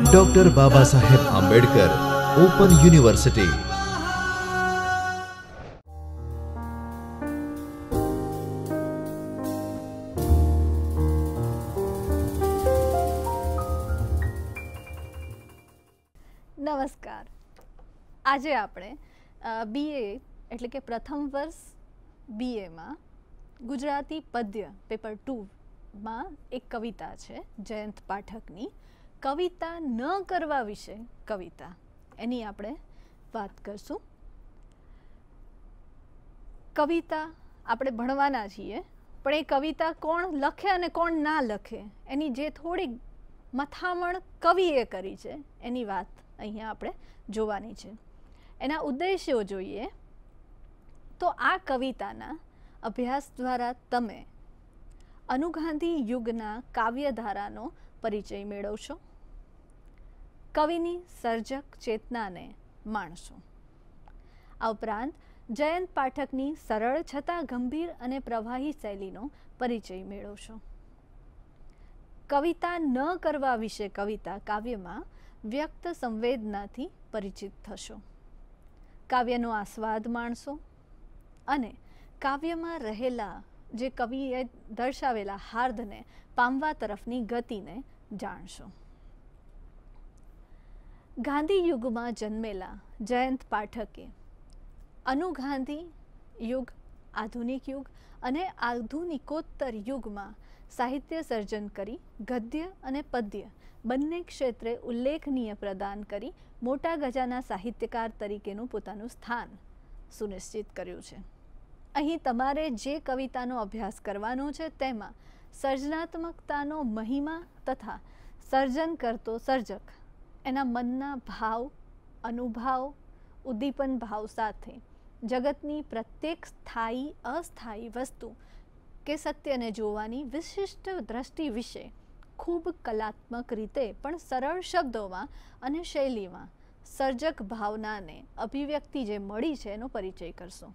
Doctor Baba Saheb Ambedkar open university. નમસ્કાર। આજે આપણે બીએ એટલે કે પ્રથમ વર્ષ બીએમાં ગુજરાતી પદ્ય પેપર 2માં એક કવિતા છે જયંત પાઠકની, કવિતા ન કરવા વિશે કવિતા, એની આપણે વાત કરશું। કવિતા આપણે ભણવાના છીએ, પણ એ કવિતા કોણ લખે અને કોણ ના લખે એની જે થોડી મથામણ કવિએ કરી છે એની વાત અહીંયા આપણે જોવાની છે। એના ઉદ્દેશ્યો જોઈએ તો આ કવિતાના અભ્યાસ દ્વારા તમે અનુગાંધી યુગના કાવ્યધારાનો પરિચય મેળવશો, કવિની સર્જક ચેતનાને માણશો। આ ઉપરાંત જયંત પાઠકની સરળ છતાં ગંભીર અને પ્રવાહી શૈલીનો પરિચય મેળવશો। કવિતા ન કરવા વિશે કવિતા કાવ્યમાં વ્યક્ત સંવેદનાથી પરિચિત થશો, કાવ્યનો આસ્વાદ માણશો અને કાવ્યમાં રહેલા જે કવિએ દર્શાવેલા હાર્દને પામવા તરફની ગતિને જાણશો। ગાંધી યુગમાં જન્મેલા જયંત પાઠકે અનુગાંધી યુગ, આધુનિક યુગ અને આધુનિકોત્તર યુગમાં સાહિત્ય સર્જન કરી ગદ્ય અને પદ્ય બંને ક્ષેત્રે ઉલ્લેખનીય પ્રદાન કરી મોટા ગજાના સાહિત્યકાર તરીકેનું પોતાનું સ્થાન સુનિશ્ચિત કર્યું છે। અહીં તમારે જે કવિતાનો અભ્યાસ કરવાનો છે તેમાં સર્જનાત્મકતાનો મહિમા તથા સર્જન કરતો સર્જક એના મનના ભાવ, અનુભાવ, ઉદ્દીપન ભાવ સાથે જગતની પ્રત્યેક સ્થાયી અસ્થાયી વસ્તુ કે સત્યને જોવાની વિશિષ્ટ દ્રષ્ટિ વિશે ખૂબ કલાત્મક રીતે પણ સરળ શબ્દોમાં અને શૈલીમાં સર્જક ભાવનાને અભિવ્યક્તિ જે મળી છે એનો પરિચય કરશો।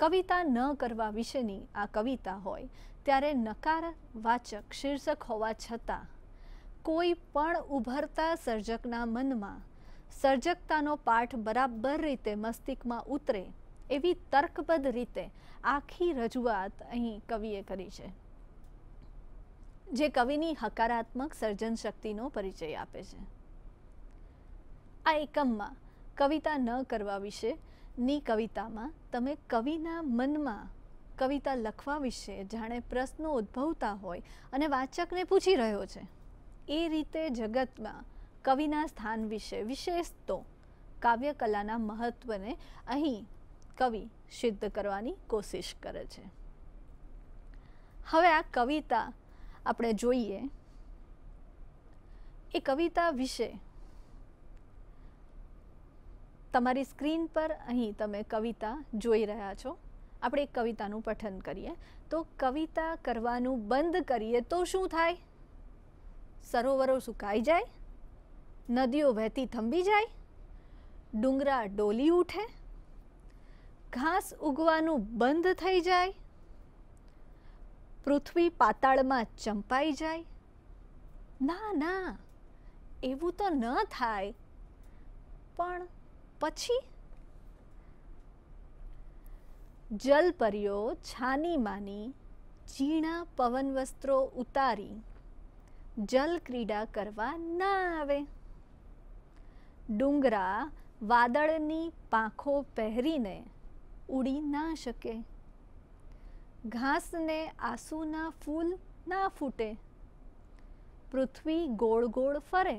કવિતા ન કરવા વિશેની આ કવિતા હોય ત્યારે નકારવાચક શીર્ષક હોવા છતાં કોઈ પણ ઉભરતા સર્જકના મનમાં સર્જકતાનો પાઠ બરાબર રીતે મસ્તિષ્કમાં ઉતરે એવી તર્કબદ્ધ રીતે આખી રજૂઆત અહીં કવિએ કરી છે, જે કવિની હકારાત્મક સર્જન શક્તિનો પરિચય આપે છે। આ એકમમાં કવિતા ન કરવા વિશેની કવિતામાં તમે કવિના મનમાં કવિતા લખવા વિશે જાણે પ્રશ્નો ઉદ્ભવતા હોય અને વાચકને પૂછી રહ્યો છે એ રીતે જગતમાં કવિના સ્થાન વિશે વિશેષ તો કાવ્યકલાના મહત્વને અહીં કવિ સિદ્ધ કરવાની કોશિશ કરે છે। હવે આ કવિતા આપણે જોઈએ, એ કવિતા વિશે તમારી સ્ક્રીન પર અહીં તમે કવિતા જોઈ રહ્યા છો। આપણે એક કવિતાનું પઠન કરીએ તો કવિતા કરવાનું બંધ કરીએ તો શું થાય? સરોવરો સુકાઈ જાય, નદીઓ વહેતી થંભી જાય, ડુંગરા ડોલી ઉઠે, ઘાસ ઉગવાનું બંધ થઈ જાય, પૃથ્વી પાતાળમાં ચંપાઈ જાય? ના ના, એવું તો ન થાય। પણ પછી જલપરીઓ છાની માની ઝીણા પવન વસ્ત્રો ઉતારી જલ ક્રીડા કરવા ના આવે, ડુંગરા વાદળની પાંખો પહેરીને ઉડી ના શકે, ઘાસને આંસુના ફૂલ ના ફૂટે, પૃથ્વી ગોળ ગોળ ફરે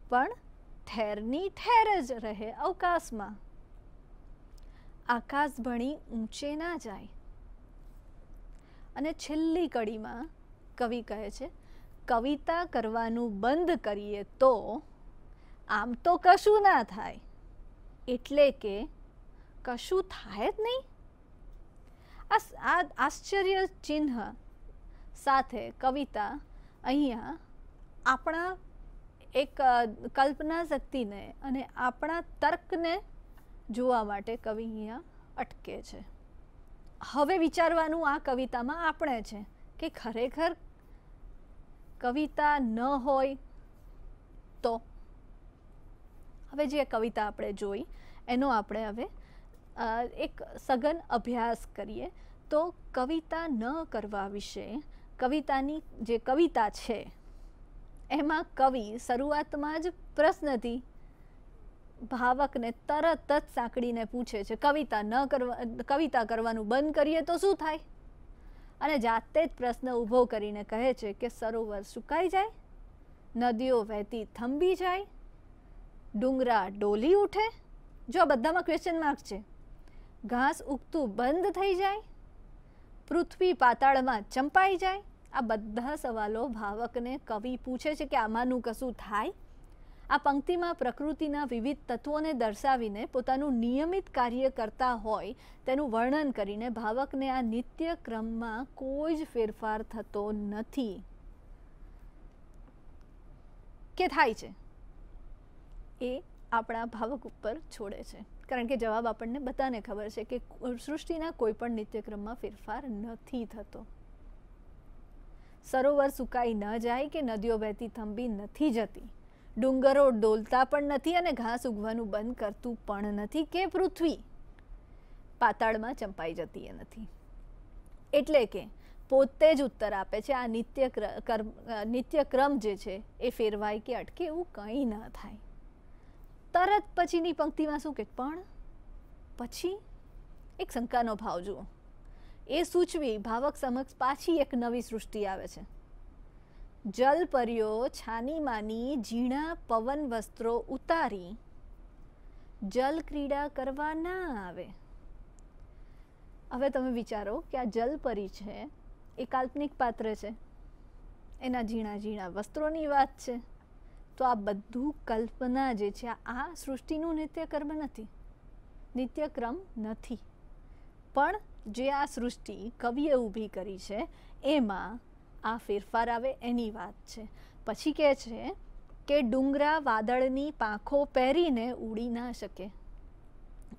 પણ ઠેરની ઠેર જ રહે અવકાશમાં, આકાશ ભણી ઊંચે ના જાય। અને છેલ્લી કડીમાં કવિ કહે છે, કવિતા કરવાનું બંધ કરીએ તો આમ તો કશું ના થાય, એટલે કે કશું થાય જ નહીં। આ આશ્ચર્ય ચિહ્ન સાથે કવિતા અહીંયા આપણા એક કલ્પના શક્તિને અને આપણા તર્કને જોવા માટે કવિ અહીંયા અટકે છે। હવે વિચારવાનું આ કવિતામાં આપણે છે કે ખરેખર કવિતા ન હોય તો હવે જે કવિતા આપણે જોઈ એનો આપણે હવે એક સઘન અભ્યાસ કરીએ. તો કવિતા ન કરવા વિશે કવિતાની જે કવિતા છે એમાં કવિ શરૂઆતમાં જ પ્રશ્નથી ભાવકને તરત જ સાંકળીને પૂછે છે કવિતા કરવાનું બંધ કરીએ તો શું થાય, અને જાતે જ પ્રશ્ન ઊભો કરીને કહે છે કે સરોવર સુકાઈ જાય, નદીઓ વહેતી થંભી જાય, ડુંગરા ડોલી ઉઠે. જો આ બધામાં ક્વેશ્ચન માર્ક છે. ઘાસ ઉગતું બંધ થઈ જાય, પૃથ્વી પાતાળમાં ચંપાઈ જાય. આ બધા સવાલો ભાવકને કવિ પૂછે છે કે આમાંનું કશું થાય. આ પંક્તિમાં પ્રકૃતિના વિવિધ તત્વોને દર્શાવીને પોતાનું નિયમિત કાર્ય કરતા હોય તેનું વર્ણન કરીને ભાવકને આ નિત્ય ક્રમમાં કોઈ જ ફેરફાર થતો નથી કે થાય છે એ આપણા ભાવક ઉપર છોડે છે. કારણ કે જવાબ આપણને બધાને ખબર છે કે સૃષ્ટિના કોઈ પણ નિત્યક્રમમાં ફેરફાર નથી થતો. સરોવર સુકાઈ ન જાય કે નદીઓ વહેતી થંભી નથી જતી, ડુંગરો ડોલતા પણ નથી અને ઘાસ ઉગવાનું બંધ કરતું પણ નથી, કે પૃથ્વી પાતાળમાં ચંપાઈ જતી નથી. એટલે કે પોતે જ ઉત્તર આપે છે આ નિત્યક્રમ જે છે એ ફેરવાય કે અટકે એવું કંઈ ન થાય. તરત પછીની પંક્તિમાં શું કે પણ પછી એક શંકાનો ભાવ જુઓ. એ સૂચવી ભાવક સમક્ષ પાછી એક નવી સૃષ્ટિ આવે છે. જલપરીઓ છાની માની ઝીણા પવન વસ્ત્રો ઉતારી જલ ક્રીડા કરવા ના આવે. હવે તમે વિચારો કે આ જલપરી છે એ કાલ્પનિક પાત્ર છે, એના ઝીણા ઝીણા વસ્ત્રોની વાત છે. તો આ બધું કલ્પના જે છે આ સૃષ્ટિનું નિત્યક્રમ નથી. પણ જે આ સૃષ્ટિ કવિએ ઊભી કરી છે એમાં આ ફેરફાર આવે એની વાત છે. પછી કહે છે કે ડુંગરા વાદળની પાંખો પહેરીને ઉડી ના શકે.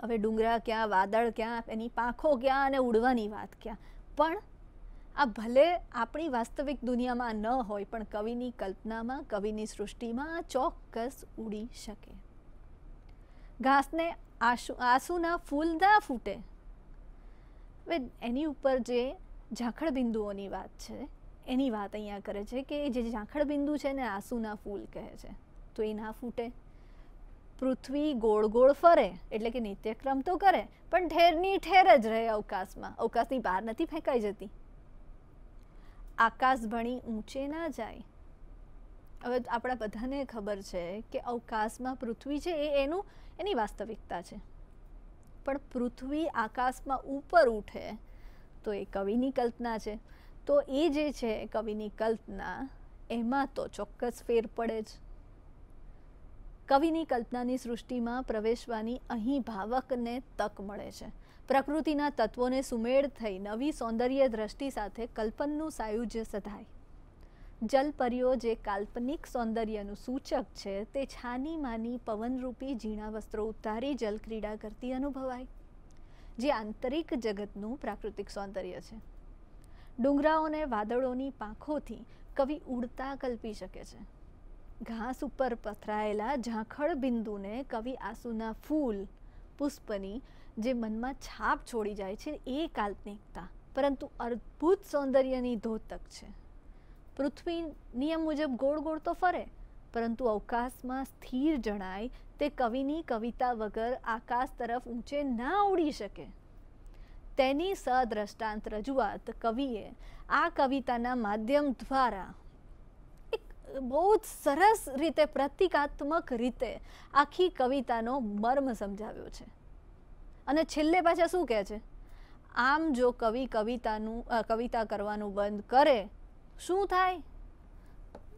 હવે ડુંગરા ક્યાં, વાદળ ક્યાં, એની પાંખો ક્યાં અને ઉડવાની વાત ક્યાં. પણ આ ભલે આપણી વાસ્તવિક દુનિયામાં ન હોય પણ કવિની કલ્પનામાં, કવિની સૃષ્ટિમાં ચોક્કસ ઉડી શકે. ઘાસને આંસુના ફૂલ ના ફૂટે. હવે એની ઉપર જે ઝાંખળ બિંદુઓની વાત છે એની વાત અહીંયા કરે છે કે જે ઝાંખળ બિંદુ છે ને આંસુના ફૂલ કહે છે, તો એ ના ફૂટે. પૃથ્વી ગોળ ગોળ ફરે એટલે કે નિત્યક્રમ તો કરે પણ ઠેરની ઠેર જ રહે અવકાશમાં, અવકાશની બહાર નથી ફેંકાઈ જતી. આકાશ ભણી ઊંચે ના જાય. હવે આપણા બધાને ખબર છે કે અવકાશમાં પૃથ્વી છે એની વાસ્તવિકતા છે, પણ પૃથ્વી આકાશમાં ઉપર ઉઠે તો એ કવિની કલ્પના છે. તો એ જે છે કવિની કલ્પના એમાં તો ચોક્કસ ફેર પડે જ. કવિની કલ્પનાની સૃષ્ટિમાં પ્રવેશવાની અહીં ભાવકને તક મળે છે. પ્રકૃતિના તત્વોને સુમેળ થઈ નવી સૌંદર્ય દ્રષ્ટિ સાથે કલ્પનનું સાયુજ્ય સધાય. જલપરીઓ જે કાલ્પનિક સૌંદર્યનું સૂચક છે તે છાની માની પવનરૂપી ઝીણા વસ્ત્રો ઉતારી જલક્રીડા કરતી અનુભવાય, જે આંતરિક જગતનું પ્રાકૃતિક સૌંદર્ય છે. ડુંગરાઓને વાદળોની પાંખોથી કવિ ઉડતા કલ્પી શકે છે. ઘાસ ઉપર પથરાયેલા ઝાંખળ બિંદુને કવિ આંસુના ફૂલ પુષ્પની જે મનમાં છાપ છોડી જાય છે એ કાલ્પનિકતા, પરંતુ અદ્ભુત સૌંદર્યની ધોતક છે. પૃથ્વી નિયમ મુજબ ગોળ ગોળ તો ફરે પરંતુ અવકાશમાં સ્થિર જણાય તે કવિની કવિતા વગર આકાશ તરફ ઊંચે ના ઉડી શકે. તેની સદ્રષ્ટાંત રજૂઆત કવિએ આ કવિતાના માધ્યમ દ્વારા એક બહુ જ સરસ રીતે, પ્રતિકાત્મક રીતે આખી કવિતાનો મર્મ સમજાવ્યો છે. અને છેલ્લે પાછા શું કહે છે, આમ જો કવિ કવિતા કરવાનું બંધ કરે શું થાય?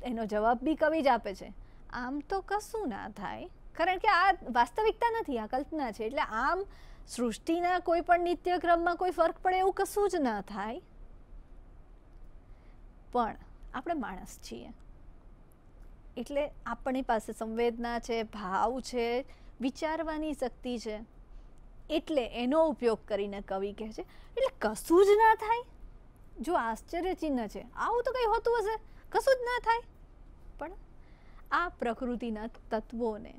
એનો જવાબ બી કવિ જ આપે છે, આમ તો કશું ના થાય. કારણ કે આ વાસ્તવિકતા નથી, આ કલ્પના છે. એટલે આમ સૃષ્ટિના કોઈ પણ નિત્યક્રમમાં કોઈ ફરક પડે એવું કશું જ ના થાય. પણ આપણે માણસ છીએ એટલે આપણી પાસે સંવેદના છે, ભાવ છે, વિચારવાની શક્તિ છે. એટલે એનો ઉપયોગ કરીને કવિ કહે છે એટલે કશું જ ના થાય. જો આશ્ચર્ય ચિહ્ન છે, આવું તો કંઈ હોતું હશે, કશું જ ના થાય. પણ આ પ્રકૃતિના તત્વોને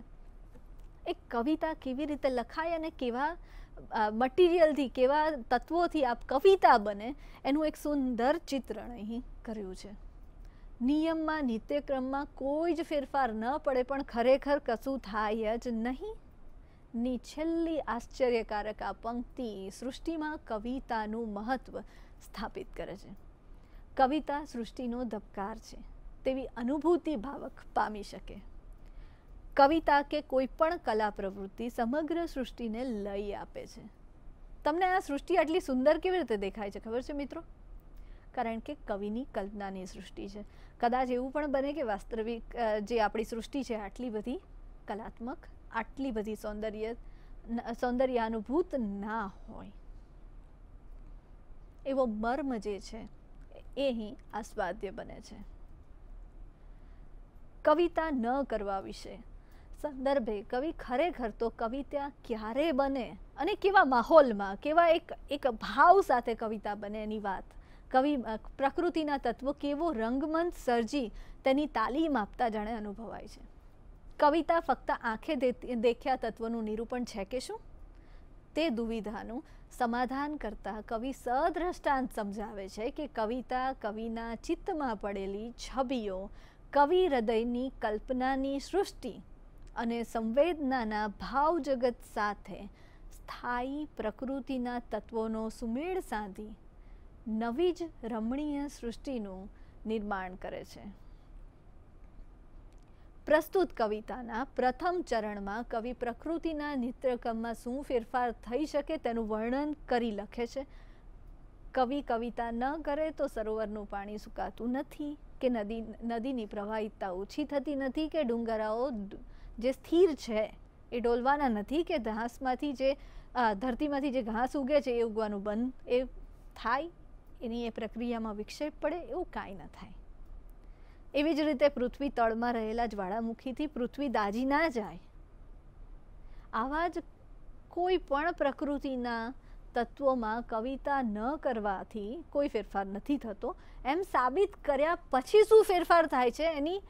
એક કવિતા કેવી રીતે લખાય અને કેવા મટીરિયલથી, કેવા તત્વોથી આ કવિતા બને, એનું એક સુંદર ચિત્રણ અહીં કર્યું છે. નિયમમાં, નિત્યક્રમમાં કોઈ જ ફેરફાર ન પડે પણ ખરેખર કશું થાય જ નહીં ની છેલ્લી આશ્ચર્યકારક આ પંક્તિ સૃષ્ટિમાં કવિતાનું મહત્વ સ્થાપિત કરે છે. કવિતા સૃષ્ટિનો ધબકાર છે તેવી અનુભૂતિ ભાવક પામી શકે. કવિતા કે કોઈ પણ કલા પ્રવૃત્તિ સમગ્ર સૃષ્ટિને લઈ આપે છે. તમને આ સૃષ્ટિ આટલી સુંદર કેવી રીતે દેખાય છે ખબર છે મિત્રો? કારણ કે કવિની કલ્પનાની સૃષ્ટિ છે. કદાચ એવું પણ બને કે વાસ્તવિક જે આપણી સૃષ્ટિ છે આટલી બધી કલાત્મક, આટલી બધી સૌંદર્યાનુભૂત ના હોય. એવો મર્મ જે છે એ અહીં આસ્વાદ્ય બને છે. કવિતા ન કરવા વિશે સંદર્ભે કવિ ખરેખર તો કવિતા ક્યારે બને અને કેવા માહોલમાં, કેવા એક ભાવ સાથે કવિતા બને એની વાત. કવિ પ્રકૃતિના તત્વો કેવો રંગમંચ સર્જી તેની તાલીમ આપતા જાણે અનુભવાય છે. કવિતા ફક્ત આંખે દેખ્યા તત્વનું નિરૂપણ છે કે શું? તે દુવિધાનું સમાધાન કરતા કવિ સદ્રષ્ટાંત સમજાવે છે કે કવિતા કવિના ચિત્તમાં પડેલી છબીઓ, કવિ હૃદયની કલ્પનાની સૃષ્ટિ અને સંવેદનાના ભાવ જગત સાથે સ્થાયી પ્રકૃતિના તત્વોનો સુમેળ સાધી નવી જ રમણીય સૃષ્ટિનું નિર્માણ કરે છે. પ્રસ્તુત કવિતાના પ્રથમ ચરણમાં કવિ પ્રકૃતિના નિત્યક્રમમાં શું ફેરફાર થઈ શકે તેનું વર્ણન કરી લખે છે. કવિ કવિતા ન કરે તો સરોવરનું પાણી સુકાતું નથી, કે નદીની પ્રવાહિતતા ઓછી થતી નથી, કે ડુંગરાઓ જે સ્થિર છે એ ડોલવાના નથી, કે ઘાસમાંથી જે ધરતીમાંથી જે ઘાસ ઉગે છે એ ઉગવાનું બંધ એ થાય, એની એ પ્રક્રિયામાં વિક્ષેપ પડે, એવું કાંઈ ન થાય. એવી જ રીતે પૃથ્વી તળમાં રહેલા જ્વાળામુખીથી પૃથ્વી દાજી ના જાય. આવા જ કોઈ પણ પ્રકૃતિના તત્વોમાં કવિતા ન કરવાથી કોઈ ફેરફાર નથી થતો એમ સાબિત કર્યા પછી શું ફેરફાર થાય છે, એની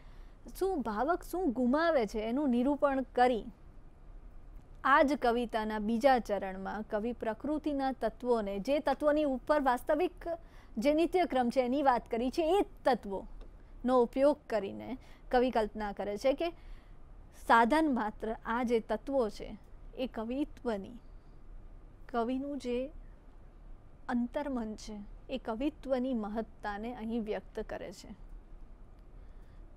શું ભાવક શું ગુમાવે છે એનું નિરૂપણ કરી આ જ કવિતાના બીજા ચરણમાં કવિ પ્રકૃતિના તત્વોને, જે તત્વોની ઉપર વાસ્તવિક જે નિત્યક્રમ છે એની વાત કરી છે, એ તત્વોનો ઉપયોગ કરીને કવિ કલ્પના કરે છે કે સાધન માત્ર આ જે તત્વો છે એ કવિનું જે અંતર્મન છે એ કવિત્વની મહત્તાને અહીં વ્યક્ત કરે છે.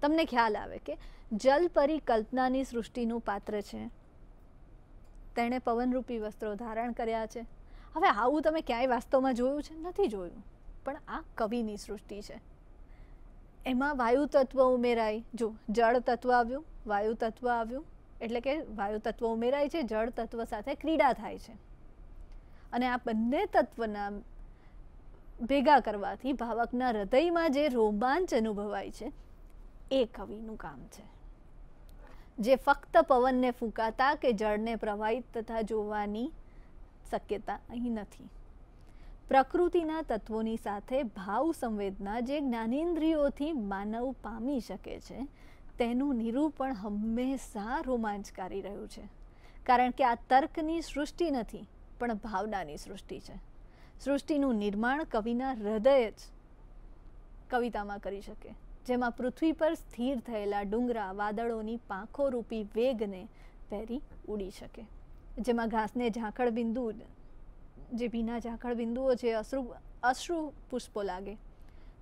તમને ખ્યાલ આવે કે જલપરી કલ્પનાની સૃષ્ટિનું પાત્ર છે. તેણે પવનરૂપી વસ્ત્રો ધારણ કર્યા છે. હવે આવું તમે ક્યાંય વાસ્તવમાં જોયું છે? નથી જોયું. પણ આ કવિની સૃષ્ટિ છે. એમાં વાયુ તત્વ ઉમેરાય. જો જળ તત્વ આવ્યું, વાયુ તત્વ આવ્યું, એટલે કે વાયુ તત્વ ઉમેરાય છે, જળ તત્વ સાથે ક્રીડા થાય છે. અને આ બંને તત્વના ભેગા કરવાથી ભાવકના હૃદયમાં જે રોમાંચ અનુભવાય છે એ કવિનું કામ છે, જે ફક્ત પવનને ફૂંકાતા કે જળને પ્રવાહિત થતા જોવાની શક્યતા અહીં નથી. પ્રકૃતિના તત્વોની સાથે ભાવ સંવેદના જે જ્ઞાનેન્દ્રિયોથી માનવ પામી શકે છે તેનું નિરૂપણ હંમેશા રોમાંચકારી રહ્યું છે. કારણ કે આ તર્કની સૃષ્ટિ નથી પણ ભાવનાની સૃષ્ટિ છે. સૃષ્ટિનું નિર્માણ કવિના હૃદય જ કવિતામાં કરી શકે, જેમાં પૃથ્વી પર સ્થિર થયેલા ડુંગરા વાદળોની પાંખો રૂપી વેગને પહેરી ઉડી શકે, જેમાં ઘાસને ઝાંખળ બિંદુ, જે ભીના ઝાંખળ બિંદુઓ છે, અશ્રુ પુષ્પો લાગે,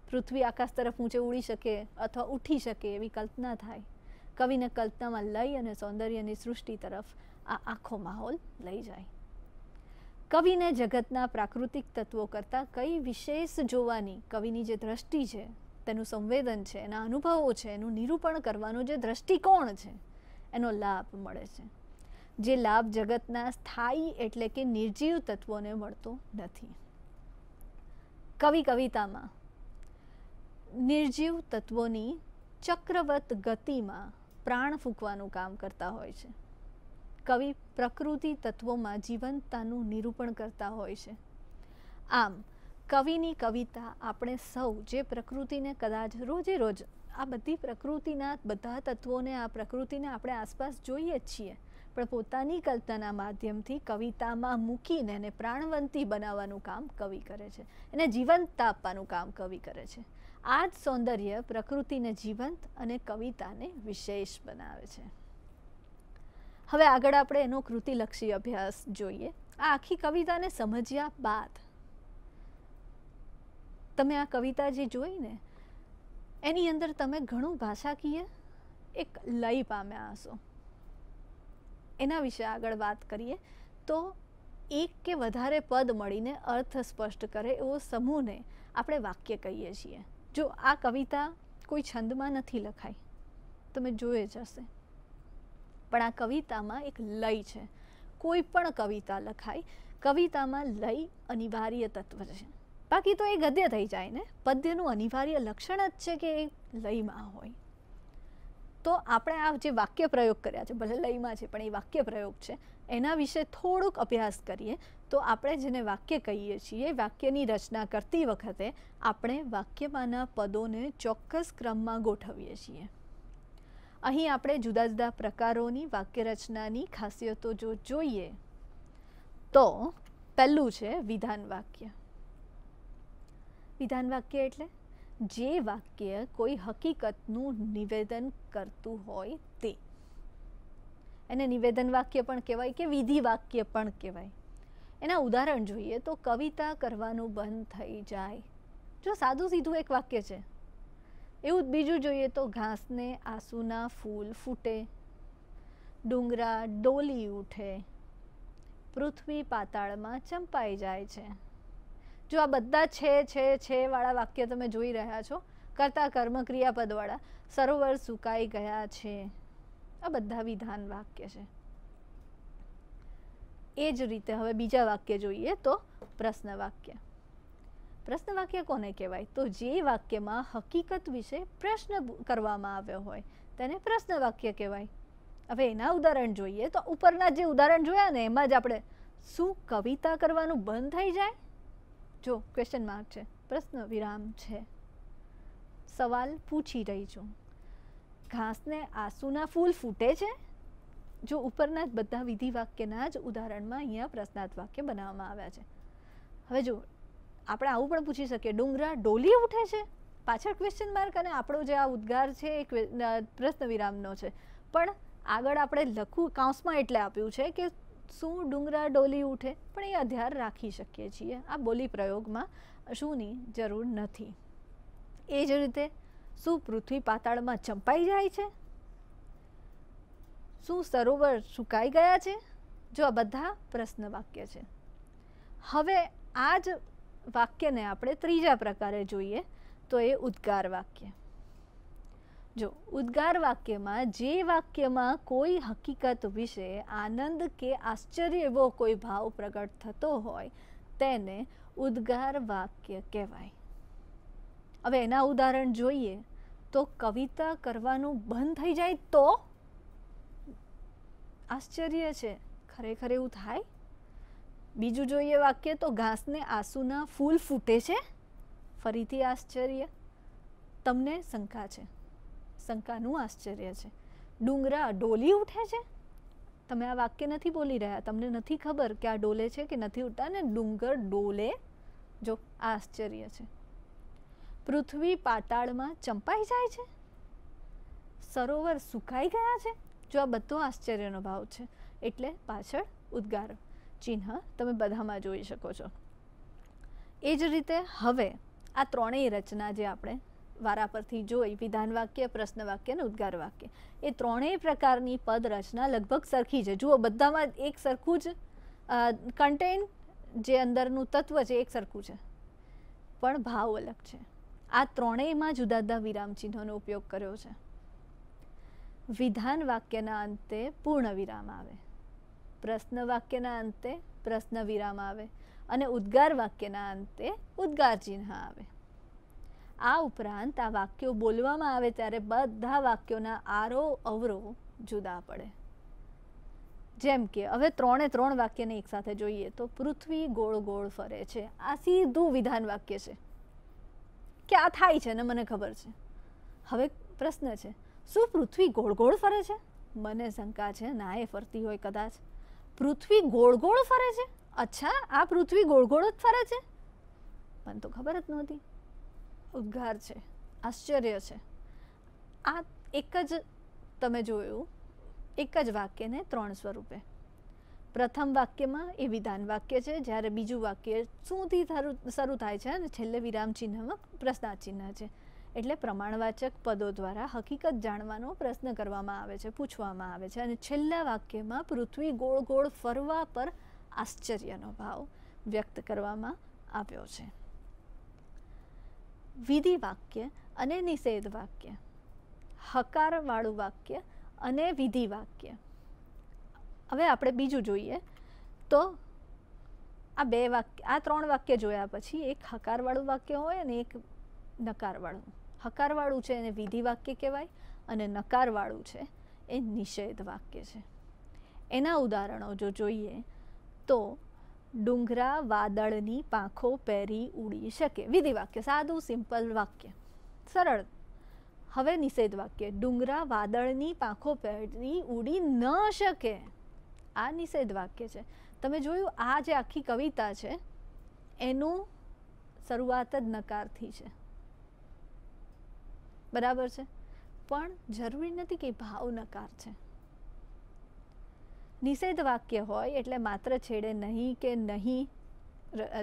પૃથ્વી આકાશ તરફ ઊંચે ઉડી શકે અથવા ઉઠી શકે એવી કલ્પના થાય. કવિને કલ્પનામાં લઈ અને સૌંદર્યની સૃષ્ટિ તરફ આ આખો માહોલ લઈ જાય. કવિને જગતના પ્રાકૃતિક તત્વો કરતાં કઈ વિશેષ જોવાની કવિની જે દ્રષ્ટિ છે, તેનું સંવેદન છે, એના અનુભવો છે, એનું નિરૂપણ કરવાનું જે દ્રષ્ટિકોણ છે એનો લાભ મળે છે, જે લાભ જગતના સ્થાયી એટલે કે નિર્જીવ તત્વોને મળતો નથી. કવિ કવિતામાં નિર્જીવ તત્વોની ચક્રવત ગતિમાં પ્રાણ ફૂંકવાનું કામ કરતા હોય છે. કવિ પ્રકૃતિ તત્વોમાં જીવંતતાનું નિરૂપણ કરતા હોય છે. આમ કવિની કવિતા આપણે સૌ જે પ્રકૃતિને કદાચ રોજે રોજ આ બધી પ્રકૃતિના બધા તત્વોને આ પ્રકૃતિને આપણે આસપાસ જોઈએ જ છીએ, પણ પોતાની કલ્પનાના માધ્યમથી કવિતામાં મૂકીને એને પ્રાણવંતી બનાવવાનું કામ કવિ કરે છે, એને જીવંતતા આપવાનું કામ કવિ કરે છે. આ જ સૌંદર્ય પ્રકૃતિને જીવંત અને કવિતાને વિશેષ બનાવે છે. હવે આગળ આપણે એનો કૃતિલક્ષી અભ્યાસ જોઈએ. આ આખી કવિતાને સમજ્યા બાદ તમે આ કવિતા જે જોઈને એની અંદર તમે ઘણું ભાષાકીય એક લય પામ્યા હશો. એના વિશે આગળ વાત કરીએ તો એક કે વધારે પદ મળીને અર્થ સ્પષ્ટ કરે એવો સમૂહને આપણે વાક્ય કહીએ છીએ. જો આ કવિતા કોઈ છંદમાં નથી લખાઈ, તમે જોયે જ હશે, પણ આ કવિતામાં એક લય છે. કોઈ પણ કવિતા લખાય, કવિતામાં લય અનિવાર્ય તત્વ છે. બાકી તો એ ગદ્ય થઈ જાય ને. પદ્યનું અનિવાર્ય લક્ષણ જ છે કે એ લયમાં હોય. તો આપણે આ જે વાક્ય પ્રયોગ કર્યા છે, ભલે લયમાં છે પણ એ વાક્ય પ્રયોગ છે, એના વિશે થોડુંક અભ્યાસ કરીએ તો આપણે જેને વાક્ય કહીએ છીએ, વાક્યની રચના કરતી વખતે આપણે વાક્યમાંના પદોને ચોક્કસ ક્રમમાં ગોઠવીએ છીએ. અહીં આપણે જુદા જુદા પ્રકારોની વાક્ય રચનાની ખાસિયતો જો જોઈએ તો પહેલું છે વિધાન વાક્ય. વિધાન વાક્ય એટલે જે વાક્ય કોઈ હકીકતનું નિવેદન કરતું હોય તે. એને નિવેદન વાક્ય પણ કહેવાય કે વિધિ વાક્ય પણ કહેવાય. એના ઉદાહરણ જોઈએ તો કવિતા કરવાનું બંધ થઈ જાય, જો સાદું સીધું એક વાક્ય છે. એવું જ બીજું જોઈએ તો ઘાસને આંસુના ફૂલ ફૂટે, ડુંગરા ડોલી ઉઠે, પૃથ્વી પાતાળમાં ચંપાઈ જાય છે. જો આ બધા છે વાળા વાક્ય તમે જોઈ રહ્યા છો, કર્તા કર્મ ક્રિયાપદવાળા, સરોવર સુકાઈ ગયા છે, આ બધા વિધાન વાક્ય છે. એ જ રીતે હવે બીજા વાક્ય જોઈએ તો પ્રશ્ન વાક્ય. પ્રશ્ન વાક્ય કોને કહેવાય? તો જે વાક્યમાં હકીકત વિશે પ્રશ્ન કરવામાં આવ્યો હોય તેને પ્રશ્ન વાક્ય કહેવાય. હવે એના ઉદાહરણ જોઈએ તો ઉપરના જે ઉદાહરણ જોયા ને એમાં જ આપણે શું કવિતા કરવાનું બંધ થઈ જાય? જો ક્વેશ્ચન માર્ક છે, પ્રશ્ન વિરામ છે, સવાલ પૂછી રહી છું. ઘાસને આંસુના ફૂલ ફૂટે છે. જો ઉપરના જ બધા વિધિ વાક્યના જ ઉદાહરણમાં અહીંયા પ્રશ્નાર્થ વાક્ય બનાવવામાં આવ્યા છે. હવે જો આપણે આવું પણ પૂછી શકીએ, ડુંગરા ડોલી ઉઠે છે, પાછળ ક્વેશ્ચન માર્ક અને આપણો જે આ ઉદ્ગાર છે એ પ્રશ્ન વિરામનો છે, પણ આગળ આપણે લખવું કાઉન્સમાં એટલે આપ્યું છે કે શું ડુંગરા ડોલી ઉઠે, પણ એ અધ્યાર રાખી શકીએ છીએ. આ બોલી પ્રયોગમાં શુંની જરૂર નથી. એ જ રીતે શું પૃથ્વી પાતાળમાં ચંપાઈ જાય છે, શું સરોવર સુકાઈ ગયા છે. જો આ બધા પ્રશ્ન વાક્ય છે. હવે આ જ વાક્યને આપણે ત્રીજા પ્રકારે જોઈએ તો એ ઉદ્ગાર વાક્ય. જો ઉદ્ગાર વાક્યમાં જે વાક્યમાં કોઈ હકીકત વિશે આનંદ કે આશ્ચર્ય એવો કોઈ ભાવ પ્રગટ થતો હોય તેને ઉદ્ગાર વાક્ય કહેવાય. હવે એના ઉદાહરણ જોઈએ તો કવિતા કરવાનું બંધ થઈ જાય તો આશ્ચર્ય છે, ખરેખર એવું થાય. બીજું જોઈએ વાક્ય તો ઘાસને આંસુના ફૂલ ફૂટે છે, ફરીથી આશ્ચર્ય. તમને શંકા છે, શંકાનું આશ્ચર્ય છે. ડુંગરા ડોલી ઉઠે છે, તમે આ વાક્ય નથી બોલી રહ્યા, તમને નથી ખબર કે આ ડોલે છે કે નથી ઉઠતા, ને ડુંગર ડોલે, જો આ આશ્ચર્ય છે. પૃથ્વી પાતાળમાં ચંપાઈ જાય છે, સરોવર સુકાઈ ગયા છે, જો આ બધો આશ્ચર્યનો ભાવ છે. એટલે પાછળ ઉદ્ગાર ચિહ્ન તમે બધામાં જોઈ શકો છો. એ જ રીતે હવે આ ત્રણેય રચના જે આપણે વારા પરથી જોઈ, વિધાન વાક્ય, પ્રશ્ન વાક્ય અને ઉદ્ગાર વાક્ય, એ ત્રણેય પ્રકારની પદ રચના લગભગ સરખી છે. જુઓ બધામાં એક સરખું જ કન્ટેન્ટ, જે અંદરનું તત્વ છે એક સરખું છે, પણ ભાવ અલગ છે. આ ત્રણેયમાં જુદા જુદા વિરામ ચિહ્નોનો ઉપયોગ કર્યો છે. વિધાન વાક્યના અંતે પૂર્ણ વિરામ આવે, પ્રશ્ન વાક્યના અંતે પ્રશ્ન વિરામ આવે અને ઉદ્ગાર વાક્યના અંતે ઉદ્ગાર ચિહ્ન આવે. આ ઉપરાંત આ વાક્યો બોલવામાં આવે ત્યારે બધા વાક્યોના આરોહ અવરોહ જુદા પડે. જેમ કે હવે 3 વાક્યને એકસાથે જોઈએ તો પૃથ્વી ગોળ ગોળ ફરે છે. આ સીધું વિધાન વાક્ય છે કે આ થાય છે ને મને ખબર છે. હવે પ્રશ્ન છે, શું પૃથ્વી ગોળ ગોળ ફરે છે? મને શંકા છે ના એ ફરતી હોય કદાચ. પૃથ્વી ગોળ ગોળ ફરે છે? અચ્છા, આ પૃથ્વી ગોળ ગોળ જ ફરે છે? મને તો ખબર જ નહોતી. ઉદ્ગાર છે, આશ્ચર્ય છે. આ એક જ તમે જોયું, એક જ વાક્યને 3 સ્વરૂપે. પ્રથમ વાક્યમાં એ વિધાન વાક્ય છે, જ્યારે બીજું વાક્ય શુંથી શરૂ થાય છે અને છેલ્લે વિરામ ચિહ્નમાં પ્રશ્નાર્થ ચિહ્ન છે. એટલે પ્રમાણવાચક પદો દ્વારા હકીકત જાણવાનો પ્રશ્ન કરવામાં આવે છે, પૂછવામાં આવે છે. અને છેલ્લા વાક્યમાં પૃથ્વી ગોળ ગોળ ફરવા પર આશ્ચર્યનો ભાવ વ્યક્ત કરવામાં આવ્યો છે. વિધિ વાક્ય અને નિષેધ વાક્ય, હકારવાળું વાક્ય અને વિધિ વાક્ય. હવે આપણે બીજું જોઈએ તો આ 3 વાક્ય જોયા પછી એક હકારવાળું વાક્ય હોય અને એક નકારવાળું. હકારવાળું છે એને વિધિ વાક્ય કહેવાય અને નકારવાળું છે એ નિષેધ વાક્ય છે. એના ઉદાહરણો જો જોઈએ તો ડુંગરા વાદળની પાંખો પહેરી ઉડી શકે, વિધિ વાક્ય, સાદું સિમ્પલ વાક્ય, સરળ. હવે નિષેધ વાક્ય, ડુંગરા વાદળની પાંખો પહેરી ઉડી ન શકે, આ નિષેધ વાક્ય છે. તમે જોયું આ જે આખી કવિતા છે એનું શરૂઆત જ નકારથી છે, બરાબર છે, પણ જરૂરી નથી કે ભાવ નકાર છે. નિષેધ વાક્ય હોય એટલે માત્ર છેડે નહીં કે નહીં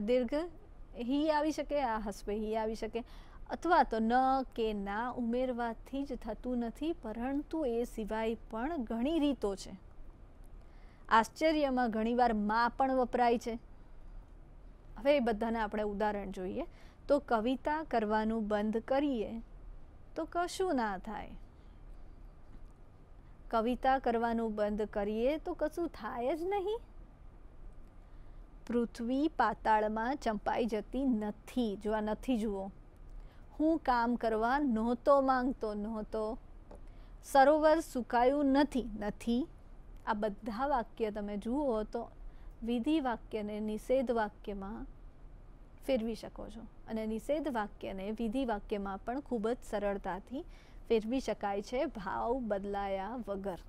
દીર્ઘ હી આવી શકે, આ હસ્વે હી આવી શકે, અથવા તો ન કે ના ઉમેરવાથી જ થતું નથી, પરંતુ એ સિવાય પણ ઘણી રીતો છે. આશ્ચર્યમાં ઘણીવાર માં પણ વપરાય છે. હવે એ બધાને આપણે ઉદાહરણ જોઈએ તો કવિતા કરવાનું બંધ કરીએ તો કશું ના થાય. કવિતા કરવાનું બંધ કરીએ તો કશું થાય જ નહીં. પૃથ્વી પાતાળમાં ચંપાઈ જતી નથી. જો આ નથી જુઓ. હું કામ કરવા નહોતો માંગતો, નહોતો. સરોવર સુકાયું નથી, નથી. આ બધા વાક્ય તમે જુઓ તો વિધિ વાક્યને નિષેધ વાક્યમાં ફેરવી શકો છો અને નિષેધ વાક્યને વિધિ વાક્યમાં પણ ખૂબ જ સરળતાથી ફેરવી શકાય છે, ભાવ બદલાયા વગર.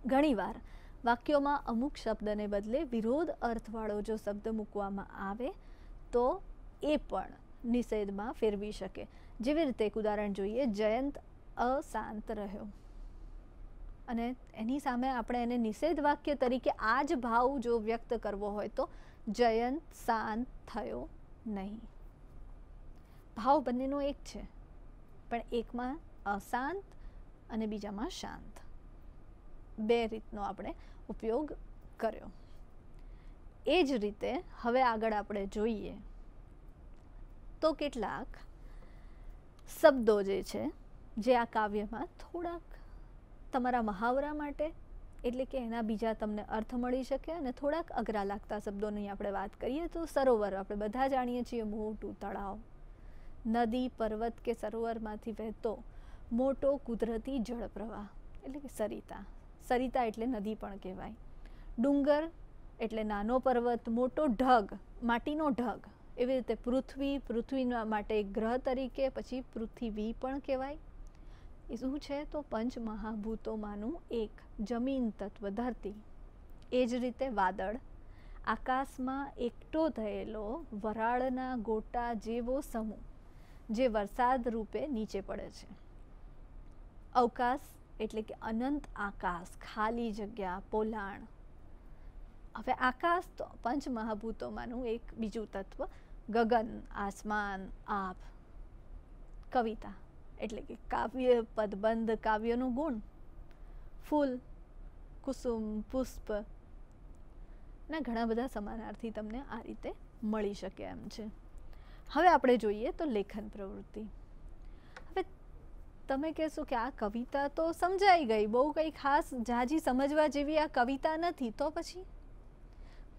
ઘણીવાર વાક્યોમાં અમુક શબ્દને બદલે વિરોધ અર્થવાળો જો શબ્દ મૂકવામાં આવે તો એ પણ નિષેધમાં ફેરવી શકે. જેવી રીતે એક ઉદાહરણ જોઈએ, જયંત અશાંત રહ્યો, અને એની સામે આપણે એને નિષેધ વાક્ય તરીકે આ જ ભાવ જો વ્યક્ત કરવો હોય તો જયંત શાંત થયો નહીં. ભાવ બંનેનો એક છે, પણ એકમાં અશાંત અને બીજામાં શાંત. 2 રીતનો આપણે ઉપયોગ કર્યો. એ જ રીતે હવે આગળ આપણે જોઈએ તો કેટલાક શબ્દો જે છે જે આ કાવ્યમાં થોડાક તમારા મહાવરા માટે, એટલે કે એના બીજા તમને અર્થ મળી શકે, અને થોડાક અઘરા લાગતા શબ્દોની આપણે વાત કરીએ તો સરોવર, આપણે બધા જાણીએ છીએ, મોટું તળાવ, નદી, પર્વત કે સરોવરમાંથી વહેતો મોટો કુદરતી જળ પ્રવાહ એટલે કે સરિતા. સરિતા એટલે નદી પણ કહેવાય. ડુંગર એટલે નાનો પર્વત, મોટો ઢગ, માટીનો ઢગ. એવી રીતે પૃથ્વી, પૃથ્વીના માટે એક ગ્રહ તરીકે પછી પૃથ્વી પણ કહેવાય. એ શું છે તો પંચમહાભૂતોમાંનું એક, જમીન તત્વ, ધરતી. એ જ રીતે વાદળ, આકાશમાં એકઠો થયેલો વરાળના ગોટા જેવો સમૂહ જે વરસાદ રૂપે નીચે પડે છે. અવકાશ એટલે કે અનંત આકાશ, ખાલી જગ્યા, પોલાણ. હવે આકાશ તો પંચમહાભૂતોમાંનું એક બીજું તત્વ, ગગન, આસમાન, આપ. કવિતા એટલે કે કાવ્ય, પદબંધ કાવ્યનું ગુણ, ફૂલ, કુસુમ, પુષ્પ ના ઘણા બધા સમાનાર્થી તમને આ રીતે મળી શકે એમ છે. હવે આપણે જોઈએ તો લેખન પ્રવૃત્તિ. હવે તમે કહેશો કે આ કવિતા તો સમજાઈ ગઈ, બહુ કંઈ ખાસ ઝાઝી સમજવા જેવી આ કવિતા નથી, તો પછી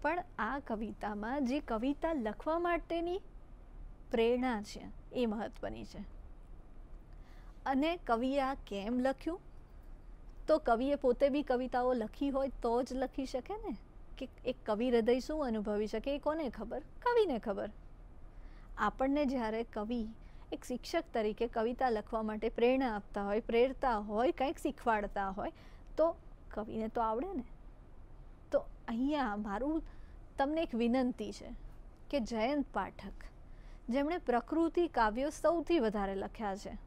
પણ આ કવિતામાં જે કવિતા લખવા માટેની પ્રેરણા છે એ મહત્વની છે. અને કવિએ આ કેમ લખ્યું તો કવિએ પોતે બી કવિતાઓ લખી હોય તો જ લખી શકે ને, કે એક કવિ હૃદય શું અનુભવી શકે એ કોને ખબર? કવિને ખબર. આપણને જ્યારે કવિ એક શિક્ષક તરીકે કવિતા લખવા માટે પ્રેરણા આપતા હોય, પ્રેરતા હોય, કંઈક શીખવાડતા હોય, તો કવિને તો આવડે ને. તો અહીંયા મારું તમને એક વિનંતી છે કે જયંત પાઠક, જેમણે પ્રકૃતિ કાવ્યો સૌથી વધારે લખ્યા છે,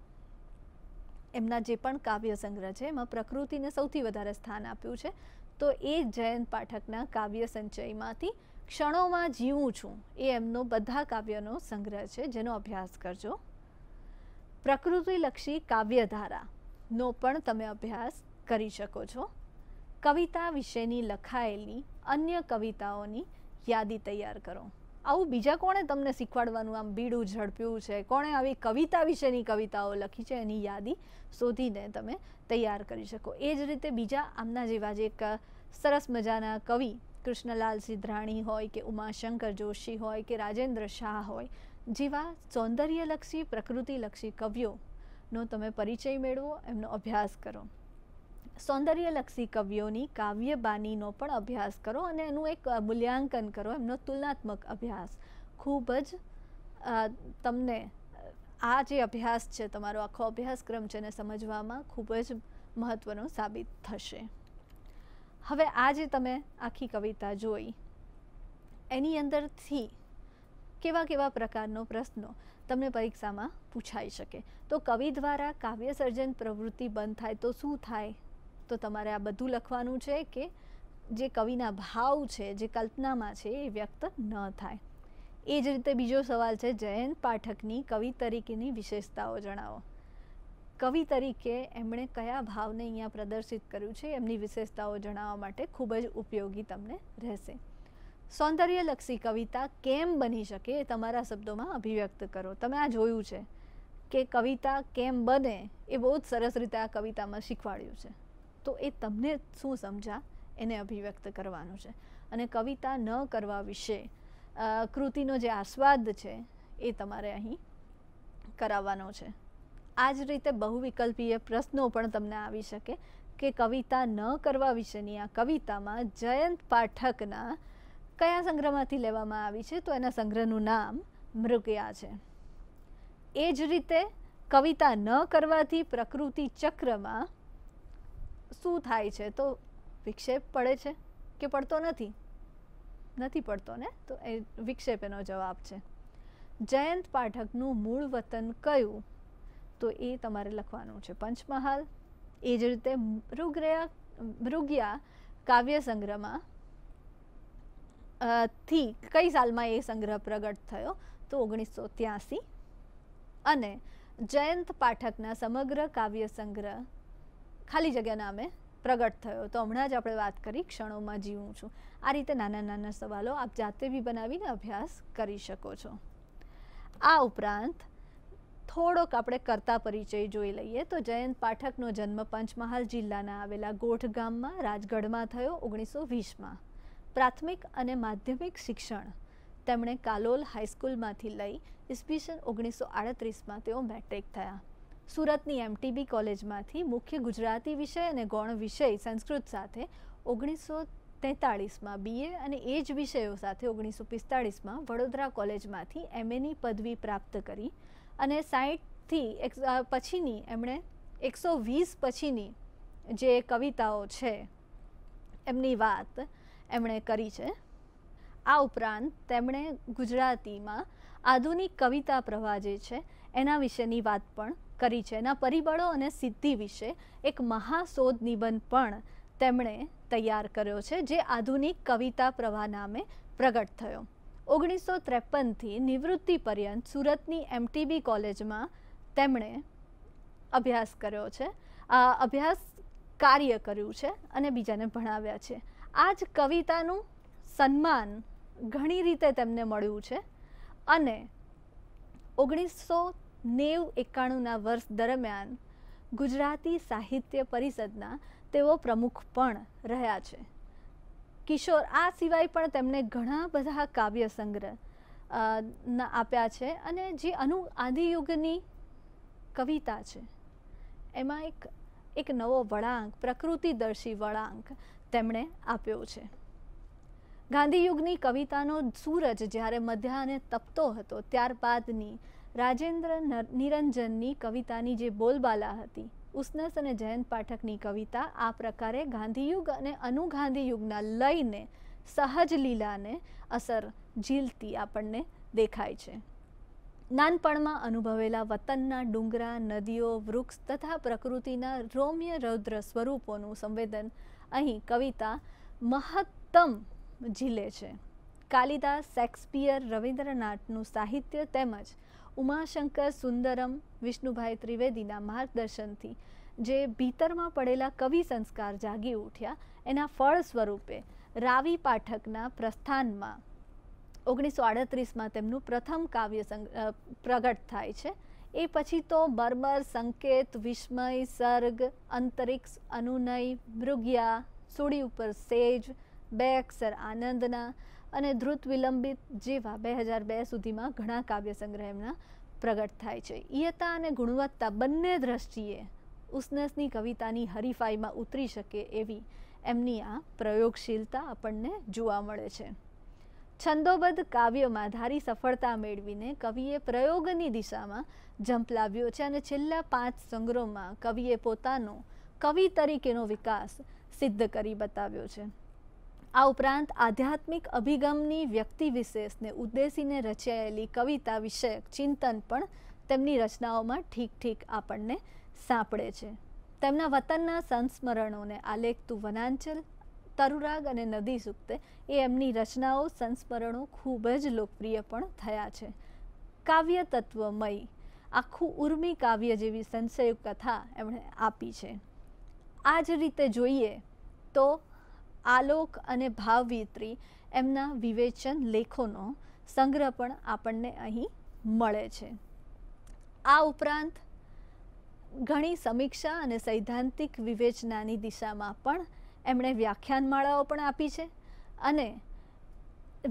એમના જે પણ કાવ્ય સંગ્રહ છે એમાં પ્રકૃતિને સૌથી વધારે સ્થાન આપ્યું છે, તો એ જયંત પાઠકના કાવ્ય સંચયમાંથી ક્ષણોમાં જીવું છું એ એમનો બધા કાવ્યનો સંગ્રહ છે, જેનો અભ્યાસ કરજો. પ્રકૃતિલક્ષી કાવ્યધારાનો પણ તમે અભ્યાસ કરી શકો છો. કવિતા વિશેની લખાયેલી અન્ય કવિતાઓની યાદી તૈયાર કરો. આવું બીજા કોણે તમને શીખવાડવાનું આમ બીડું ઝડપ્યું છે, કોણે આવી કવિતા વિશેની કવિતાઓ લખી છે, એની યાદી શોધીને તમે તૈયાર કરી શકો. એ જ રીતે બીજા આમના જેવા જે એક સરસ મજાના કવિ કૃષ્ણલાલ સિદ્ધરાણી હોય કે ઉમાશંકર જોશી હોય કે રાજેન્દ્ર શાહ હોય, જેવા સૌંદર્યલક્ષી પ્રકૃતિલક્ષી કવિઓનો તમે પરિચય મેળવો, એમનો અભ્યાસ કરો. સૌંદર્યલક્ષી કવિઓની કાવ્યબાનીનો પણ અભ્યાસ કરો અને એનું એક મૂલ્યાંકન કરો, એમનો તુલનાત્મક અભ્યાસ. ખૂબ જ તમને આ જે અભ્યાસ છે, તમારો આખો અભ્યાસક્રમ છે, એને સમજવામાં ખૂબ જ મહત્ત્વનો સાબિત થશે. હવે આ જે તમે આખી કવિતા જોઈ, એની અંદરથી કેવા કેવા પ્રકારનો પ્રશ્નો તમને પરીક્ષામાં પૂછાઈ શકે. તો કવિ દ્વારા કાવ્ય સર્જન પ્રવૃત્તિ બંધ થાય તો શું થાય? તો તમારે આ બધું લખવાનું છે કે જે કવિના ભાવ છે, જે કલ્પનામાં છે, એ વ્યક્ત ન થાય. એ જ રીતે બીજો સવાલ છે, જયંત પાઠકની કવિ તરીકેની વિશેષતાઓ જણાવો. કવિ તરીકે એમણે કયા ભાવને અહીંયા પ્રદર્શિત કર્યું છે, એમની વિશેષતાઓ જણાવવા માટે ખૂબ જ ઉપયોગી તમને રહેશે. સૌંદર્યલક્ષી કવિતા કેમ બની શકે એ તમારા શબ્દોમાં અભિવ્યક્ત કરો. તમે આ જોયું છે કે કવિતા કેમ બને એ બહુ જ સરસ રીતે આ કવિતામાં શીખવાડ્યું છે. તો એ તમને શું સમજા એને અભિવ્યક્ત કરવાનું છે. અને કવિતા ન કરવા વિશે કૃતિનો જે આસ્વાદ છે એ તમારે અહીં કરાવવાનો છે. આ જ રીતે બહુવિકલ્પીય પ્રશ્નો પણ તમને આવી શકે કે કવિતા ન કરવા વિશેની આ કવિતામાં જયંત પાઠકના કયા સંગ્રહમાંથી લેવામાં આવી છે? તો એના સંગ્રહનું નામ મૃગયા છે. એ જ રીતે કવિતા ન કરવાથી પ્રકૃતિ ચક્રમાં શું થાય છે? તો વિક્ષેપ પડે છે કે પડતો નથી? નથી પડતો ને, તો એ વિક્ષેપ એનો જવાબ છે. જયંત પાઠકનું મૂળ વતન કયું? તો એ તમારે લખવાનું છે પંચમહાલ. એ જ રીતે મૃગયા કાવ્ય સંગ્રહમાં થી કઈ સાલમાં એ સંગ્રહ પ્રગટ થયો? તો 1983. અને જયંત પાઠકના સમગ્ર કાવ્ય સંગ્રહ ખાલી જગ્યા નામે પ્રગટ થયો. તો હમણાં જ આપણે વાત કરી ક્ષણોમાં જીવું છું. આ રીતે નાના નાના સવાલો આપ જાતે બી બનાવીને અભ્યાસ કરી શકો છો. આ ઉપરાંત થોડોક આપણે કરતા પરિચય જોઈ લઈએ. તો જયંત પાઠકનો જન્મ પંચમહાલ જિલ્લાના આવેલા ગોઠ ગામમાં રાજગઢમાં થયો 1920માં. પ્રાથમિક અને માધ્યમિક શિક્ષણ તેમણે કાલોલ હાઈસ્કૂલમાંથી લઈ ઈસવીસન 1938માં તેઓ મેટ્રિક થયા. સુરતની MTB કોલેજમાંથી મુખ્ય ગુજરાતી વિષય અને ગૌણ વિષય સંસ્કૃત સાથે 1943માં BA અને એ જ વિષયો સાથે 1945માં વડોદરા કોલેજમાંથી MAની પદવી પ્રાપ્ત કરી. અને 60થી પછીની એમણે 120 પછીની જે કવિતાઓ છે એમની વાત એમણે કરી છે. આ ઉપરાંત તેમણે ગુજરાતીમાં આધુનિક કવિતા પ્રવાહ જે છે એના વિશેની વાત પણ કરી છે. એના પરિબળો અને સિદ્ધિ વિશે એક મહાશોધ નિબંધ પણ તેમણે તૈયાર કર્યો છે, જે આધુનિક કવિતા પ્રવાહ નામે પ્રગટ થયો. 1953થી નિવૃત્તિ પર્યંત સુરતની MTB કોલેજમાં તેમણે અભ્યાસ કર્યો છે, અભ્યાસ કાર્ય કર્યું છે અને બીજાને ભણાવ્યા છે. આ જ કવિતાનું સન્માન ઘણી રીતે તેમને મળ્યું છે. અને 1990-91ના વર્ષ દરમિયાન ગુજરાતી સાહિત્ય પરિષદના તેઓ પ્રમુખ પણ રહ્યા છે. કિશોર આ સિવાય પણ તેમણે ઘણા બધા કાવ્ય સંગ્રહ આપ્યા છે. અને જે આદિયુગની કવિતા છે એમાં એક એક નવો વળાંક, પ્રકૃતિદર્શી વળાંક તેમણે આપ્યો છે. ગાંધીયુગની કવિતાનો સૂરજ જ્યારે મધ્યાહને તપતો હતો ત્યારબાદની રાજેન્દ્ર નિરંજનની કવિતાની જે બોલબાલા હતી, ઉસનસ અને જયંત પાઠકની કવિતા આ પ્રકારે ગાંધીયુગ અને અનુગાંધીયુગના લયને, સહજ લીલાને અસર ઝીલતી આપણને દેખાય છે. નાનપણમાં અનુભવેલા વતનના ડુંગરા, નદીઓ, વૃક્ષ તથા પ્રકૃતિના રૌમ્ય રૌદ્ર સ્વરૂપોનું સંવેદન અહીં કવિતા મહત્તમ ઝીલે છે. કાલિદાસ, શેક્સપિયર, રવિન્દ્રનાથનું સાહિત્ય તેમજ ઉમાશંકર સુંદરમ, વિષ્ણુભાઈ ત્રિવેદીના માર્ગદર્શનથી જે ભીતરમાં પડેલા કવિ સંસ્કાર જાગી ઉઠ્યા, એના ફળ સ્વરૂપે રાવી પાઠકના પ્રસ્થાનમાં 1938માં તેમનું પ્રથમ કાવ્ય પ્રગટ થાય છે. એ પછી તો બર્બર, સંકેત, વિસ્મય, સર્ગ, અંતરિક્ષ, અનુનય, મૃગ્યા, સુડી ઉપર સેજ, બે અક્ષર આનંદના અને ધ્રુત વિલંબિત જેવા 2002 સુધીમાં ઘણા કાવ્ય સંગ્રહ એમના પ્રગટ થાય છે. ઇયતા અને ગુણવત્તા બંને દ્રષ્ટિએ ઉસનસની કવિતાની હરીફાઈમાં ઉતરી શકે એવી એમની આ પ્રયોગશીલતા આપણને જોવા મળે છે. છંદોબદ્ધ કાવ્યમાં ધારી સફળતા મેળવીને કવિએ પ્રયોગની દિશામાં ઝંપલાવ્યો છે અને છેલ્લા 5 સંગ્રહોમાં કવિએ પોતાનો કવિ તરીકેનો વિકાસ સિદ્ધ કરી બતાવ્યો છે. આ ઉપરાંત આધ્યાત્મિક અભિગમની વ્યક્તિ વિશેષને ઉદ્દેશીને રચાયેલી કવિતા વિષયક ચિંતન પણ તેમની રચનાઓમાં ઠીક ઠીક આપણને સાંપડે છે. તેમના વતનના સંસ્મરણોને આલેખતું વનાંચલ, તરુરાગ અને નદી સૂક્ત એ એમની રચનાઓ, સંસ્મરણો ખૂબ જ લોકપ્રિય પણ થયા છે. કાવ્ય તત્વમય આખું ઉર્મી કાવ્ય જેવી સંશય કથા એમણે આપી છે. આ જ રીતે જોઈએ તો આલોક અને ભાવવિત્રી એમના વિવેચન લેખોનો સંગ્રહ પણ આપણને અહીં મળે છે. આ ઉપરાંત ઘણી સમીક્ષા અને સૈદ્ધાંતિક વિવેચનાની દિશામાં પણ એમણે વ્યાખ્યાનમાળાઓ પણ આપી છે અને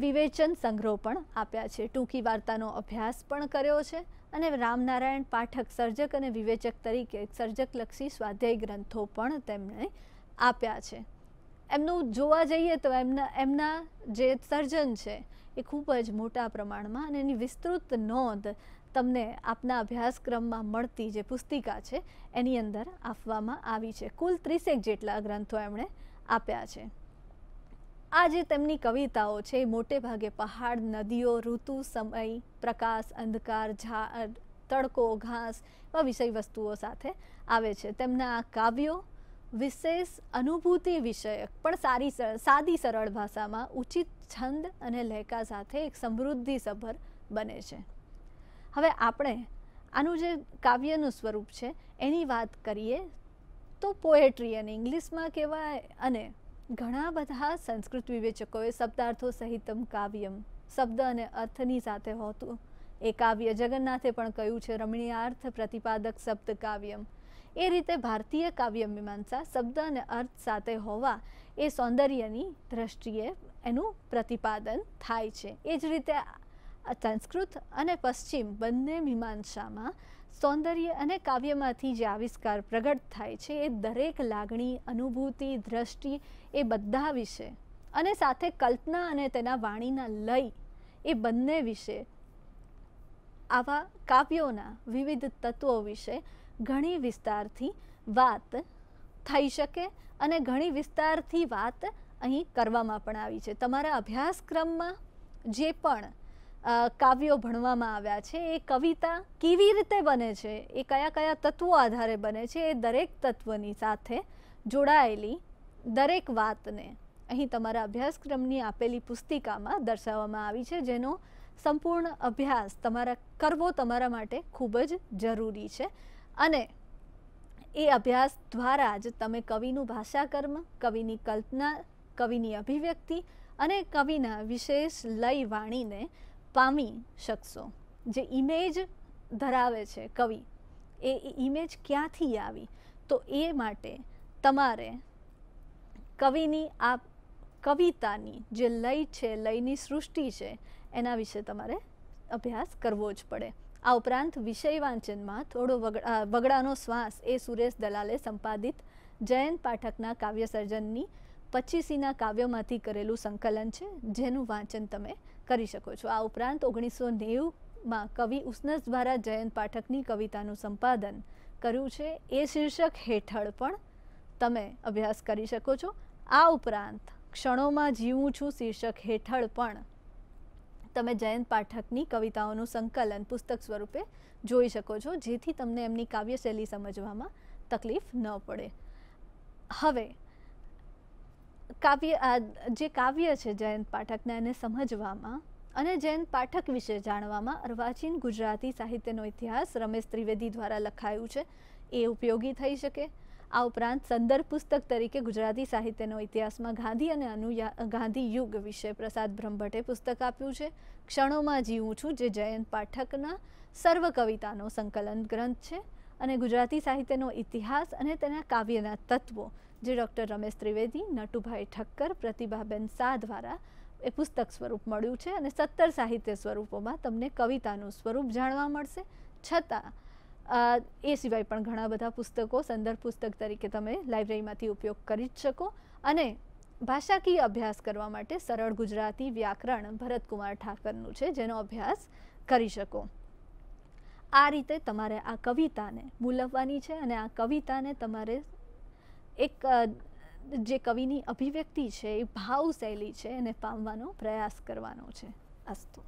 વિવેચન સંગ્રહો પણ આપ્યા છે. ટૂંકી વાર્તાનો અભ્યાસ પણ કર્યો છે અને રામનારાયણ પાઠક સર્જક અને વિવેચક તરીકે સર્જકલક્ષી સ્વાધ્યાય ગ્રંથો પણ તેમણે આપ્યા છે. એમનું જોવા જઈએ તો એમના જે સર્જન છે એ ખૂબ જ મોટા પ્રમાણમાં અને એની વિસ્તૃત નોંધ તમને આપના અભ્યાસક્રમમાં મળતી જે પુસ્તિકા છે એની અંદર આપવામાં આવી છે. કુલ 30 જેટલા ગ્રંથો એમણે આપ્યા છે. આ જે તેમની કવિતાઓ છે એ મોટે ભાગે પહાડ, નદીઓ, ઋતુ, સમય, પ્રકાશ, અંધકાર, તડકો, ઘાસ એવા વિષય વસ્તુઓ સાથે આવે છે. તેમના આ કાવ્યો વિશેષ અનુભૂતિ વિષયક પણ સાદી સરળ ભાષામાં ઉચિત છંદ અને લહેકા સાથે એક સમૃદ્ધિસભર બને છે. હવે આપણે આનું જે કાવ્યનું સ્વરૂપ છે એની વાત કરીએ તો પોએટ્રી અને ઇંગ્લિશમાં કહેવાય, અને ઘણા બધા સંસ્કૃત વિવેચકોએ શબ્દાર્થો સહિતમ કાવ્યમ, શબ્દ અને અર્થની સાથે હોતું એ કાવ્ય, જગન્નાથે પણ કહ્યું છે રમણીયાર્થ પ્રતિપાદક શબ્દ કાવ્યમ. એ રીતે ભારતીય કાવ્ય મીમાંસા શબ્દ અને અર્થ સાથે હોવા એ સૌંદર્યની દ્રષ્ટિએ એનું પ્રતિપાદન થાય છે. એ જ રીતે સંસ્કૃત અને પશ્ચિમ બંને મીમાંસામાં સૌંદર્ય અને કાવ્યમાંથી જે આવિષ્કાર પ્રગટ થાય છે એ દરેક લાગણી, અનુભૂતિ, દ્રષ્ટિ એ બધા વિશે અને સાથે કલ્પના અને તેના વાણીના લય એ બંને વિશે આવા કાવ્યોના વિવિધ તત્વો વિશે ઘણી વિસ્તારથી વાત થઈ શકે અને ઘણી વિસ્તારથી વાત અહીં કરવામાં પણ આવી છે. તમારા અભ્યાસક્રમમાં જે પણ કાવ્યો ભણવામાં આવ્યા છે એ કવિતા કેવી રીતે બને છે, એ કયા કયા તત્વો આધારે બને છે, એ દરેક તત્વની સાથે જોડાયેલી દરેક વાતને અહીં તમારા અભ્યાસક્રમની આપેલી પુસ્તિકામાં દર્શાવવામાં આવી છે, જેનો સંપૂર્ણ અભ્યાસ કરવો તમારા માટે ખૂબ જ જરૂરી છે. અને એ અભ્યાસ દ્વારા જ તમે કવિનું ભાષાકર્મ, કવિની કલ્પના, કવિની અભિવ્યક્તિ અને કવિના વિશેષ લય વાણીને પામી શકશો. જે ઇમેજ ધરાવે છે કવિ, એ ઇમેજ ક્યાંથી આવી, તો એ માટે તમારે કવિની આ કવિતાની જે લય છે, લયની સૃષ્ટિ છે, એના વિશે તમારે અભ્યાસ કરવો જ પડે. આ ઉપરાંત વિષય વાંચનમાં થોડો વગડાનો શ્વાસ એ સુરેશ દલાલે સંપાદિત જયંત પાઠકના કાવ્ય સર્જનની 25સીના કાવ્યોમાંથી કરેલું સંકલન છે, જેનું વાંચન તમે કરી શકો છો. આ ઉપરાંત 1990માં કવિ ઉસનસ દ્વારા જયંત પાઠકની કવિતાનું સંપાદન કર્યું છે. એ શીર્ષક હેઠળ પણ તમે અભ્યાસ કરી શકો છો. આ ઉપરાંત ક્ષણોમાં જીવું છું શીર્ષક હેઠળ પણ તમે જયંત પાઠકની કવિતાઓનું સંકલન પુસ્તક સ્વરૂપે જોઈ શકો છો, જેથી તમને એમની કાવ્યશૈલી સમજવામાં તકલીફ ન પડે. હવે જે કાવ્ય છે જયંત પાઠકના, એને સમજવામાં અને જયંત પાઠક વિશે જાણવામાં અર્વાચીન ગુજરાતી સાહિત્યનો ઇતિહાસ રમેશ ત્રિવેદી દ્વારા લખાયું છે, એ ઉપયોગી થઈ શકે. આ ઉપરાંત સંદર્ભ પુસ્તક તરીકે ગુજરાતી સાહિત્યનો ઇતિહાસમાં ગાંધી અને ગાંધી યુગ વિશે પ્રસાદ બ્રહ્મભટ્ટે પુસ્તક આપ્યું છે. ક્ષણોમાં જીવું છું, જે જયંત પાઠકના સર્વ કવિતાનો સંકલન ગ્રંથ છે, અને ગુજરાતી સાહિત્યનો ઇતિહાસ અને તેના કાવ્યના તત્વો, જે ડૉક્ટર રમેશ ત્રિવેદી, નટુભાઈ ઠક્કર, પ્રતિભાબેન શાહ દ્વારા એ પુસ્તક સ્વરૂપ મળ્યું છે. અને 17 સાહિત્ય સ્વરૂપોમાં તમને કવિતાનું સ્વરૂપ જાણવા મળશે. છતાં એ સિવાય પણ ઘણા બધા પુસ્તકો સંદર્ભ પુસ્તક તરીકે તમે લાઇબ્રેરીમાંથી ઉપયોગ કરી જ શકો. અને ભાષાકીય અભ્યાસ કરવા માટે સરળ ગુજરાતી વ્યાકરણ ભરતકુમાર ઠાકરનું છે, જેનો અભ્યાસ કરી શકો. આ રીતે તમારે આ કવિતાને મૂલવવાની છે, અને આ કવિતાને તમારે એક જે કવિની અભિવ્યક્તિ છે, એ ભાવ શૈલી છે, એને પામવાનો પ્રયાસ કરવાનો છે. અસ્તુ.